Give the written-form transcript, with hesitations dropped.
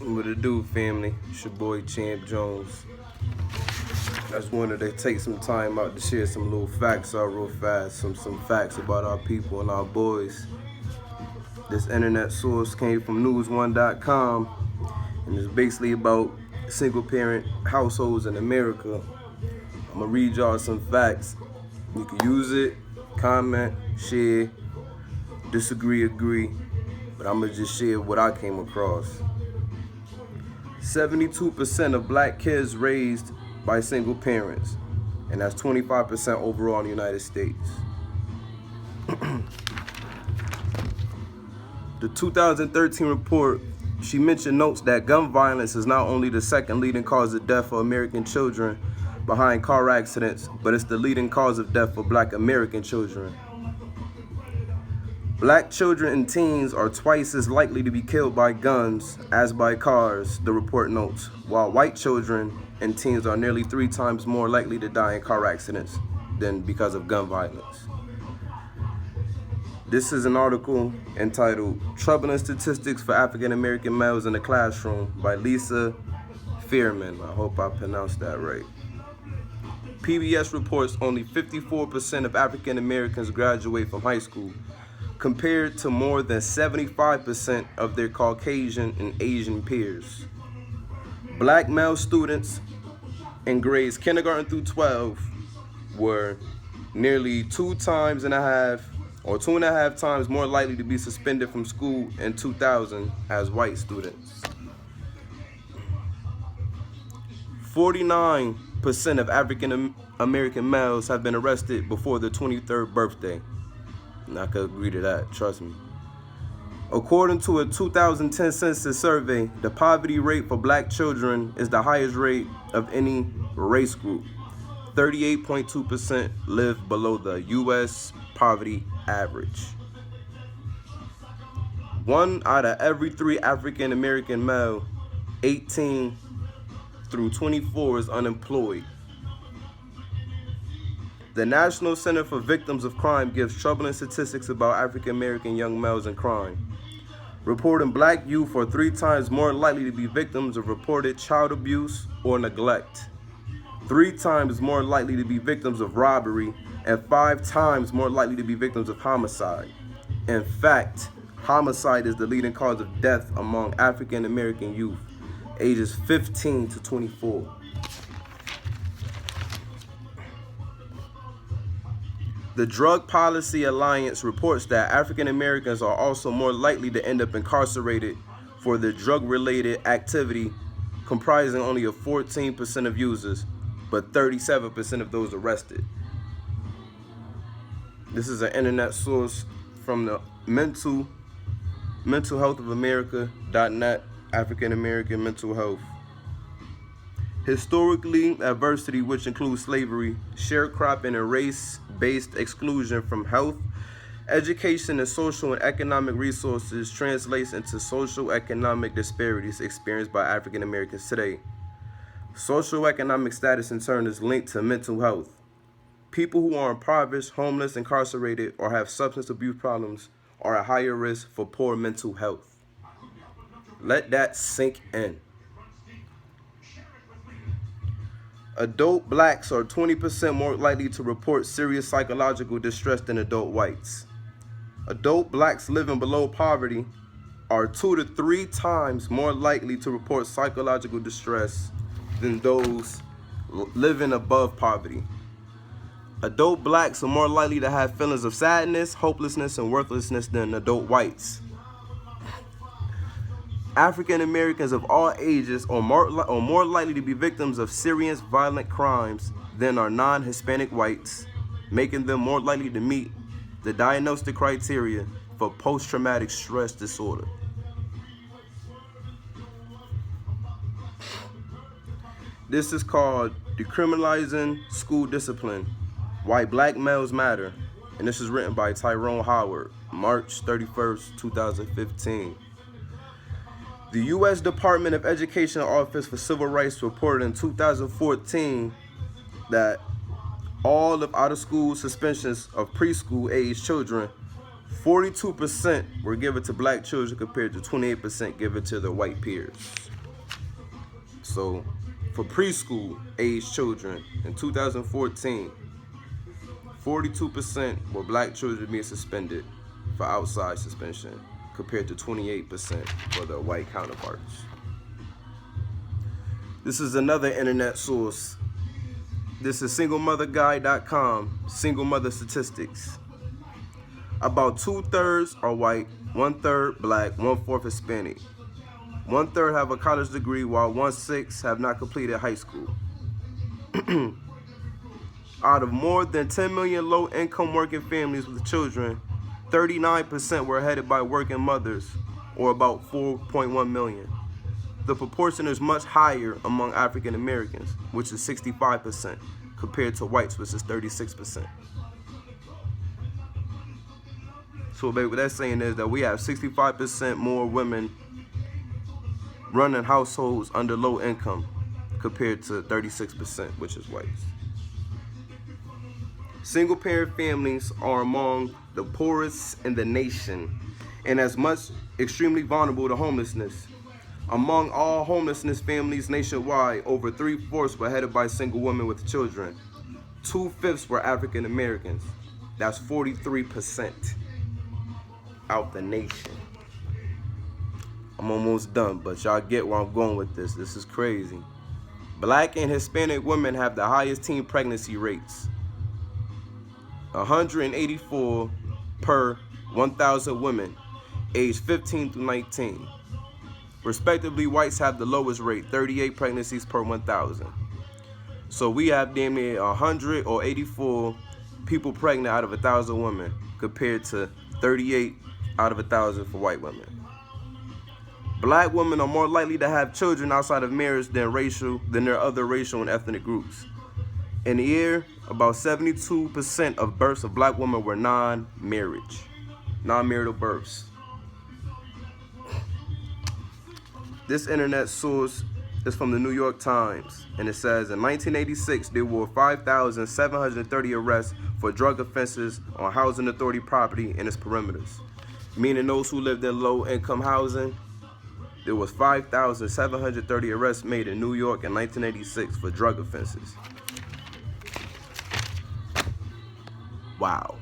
What it do, family? It's your boy Champ Jones. I just wanted to take some time out to share some little facts out real fast. Some facts about our people and our boys. This internet source came from news1.com and it's basically about single parent households in America. I'm gonna read y'all some facts. You can use it, comment, share, disagree, agree, but I'm gonna just share what I came across. 72% of black kids raised by single parents, and that's 25% overall in the United States. The 2013 report, she mentioned notes that gun violence is not only the second leading cause of death for American children behind car accidents, but it's the leading cause of death for black American children. Black children and teens are twice as likely to be killed by guns as by cars, the report notes, while white children and teens are nearly 3 times more likely to die in car accidents than because of gun violence. This is an article entitled Troubling Statistics for African American Males in the Classroom by Lisa Fearman. I hope I pronounced that right. PBS reports only 54% of African Americans graduate from high school, compared to more than 75% of their Caucasian and Asian peers. Black male students in grades kindergarten through 12 were nearly 2.5 times more likely to be suspended from school in 2000 as white students. 49% of African American males have been arrested before their 23rd birthday. And I could agree to that, trust me. According to a 2010 census survey, the poverty rate for black children is the highest rate of any race group. 38.2% live below the U.S. poverty average. 1 out of every 3 African American male, 18 through 24, is unemployed. The National Center for Victims of Crime gives troubling statistics about African American young males in crime, reporting black youth are 3 times more likely to be victims of reported child abuse or neglect, 3 times more likely to be victims of robbery, and 5 times more likely to be victims of homicide. In fact, homicide is the leading cause of death among African American youth, ages 15 to 24. The Drug Policy Alliance reports that African Americans are also more likely to end up incarcerated for their drug-related activity, comprising only of 14% of users, but 37% of those arrested. This is an internet source from the Mental Health of America.net, African American mental health. Historically, adversity, which includes slavery, sharecropping, and race-based exclusion from health, education, and social and economic resources, translates into social economic disparities experienced by African Americans today. Social economic status, in turn, is linked to mental health. People who are impoverished, homeless, incarcerated, or have substance abuse problems are at higher risk for poor mental health. Let that sink in. Adult blacks are 20% more likely to report serious psychological distress than adult whites. Adult blacks living below poverty are 2 to 3 times more likely to report psychological distress than those living above poverty. Adult blacks are more likely to have feelings of sadness, hopelessness, and worthlessness than adult whites. African Americans of all ages are more likely to be victims of serious violent crimes than are non-Hispanic whites, making them more likely to meet the diagnostic criteria for post-traumatic stress disorder. This is called Decriminalizing School Discipline, Why Black Males Matter, and this is written by Tyrone Howard, March 31st, 2015. The U.S. Department of Education Office for Civil Rights reported in 2014 that all of out-of-school suspensions of preschool-age children, 42% were given to black children compared to 28% given to their white peers. So for preschool age children in 2014, 42% were black children being suspended for outside suspension, compared to 28% for their white counterparts. This is another internet source. This is singlemotherguide.com, single mother statistics. About 2/3 are white, 1/3 black, 1/4 Hispanic. 1/3 have a college degree, while 1/6 have not completed high school. Out of more than 10 million low-income working families with children, 39% were headed by working mothers, or about 4.1 million. The proportion is much higher among African Americans, which is 65%, compared to whites, which is 36%. So baby, what that's saying is that we have 65% more women running households under low income compared to 36%, which is whites. Single parent families are among the poorest in the nation, and as much extremely vulnerable to homelessness. Among all homelessness families nationwide, over 3/4 were headed by single women with children. 2/5 were African Americans. That's 43% out the nation. I'm almost done, but y'all get where I'm going with this. This is crazy. Black and Hispanic women have the highest teen pregnancy rates. 184 per 1,000 women aged 15 through 19. Respectively, whites have the lowest rate, 38 pregnancies per 1,000. So we have damn near 100 or 84 people pregnant out of 1,000 women, compared to 38 out of 1,000 for white women. Black women are more likely to have children outside of marriage than their other racial and ethnic groups. In a year, about 72% of births of black women were non-marital births. This internet source is from the New York Times, and it says in 1986 there were 5,730 arrests for drug offenses on housing authority property and its perimeters, meaning those who lived in low-income housing. There was 5,730 arrests made in New York in 1986 for drug offenses. Wow.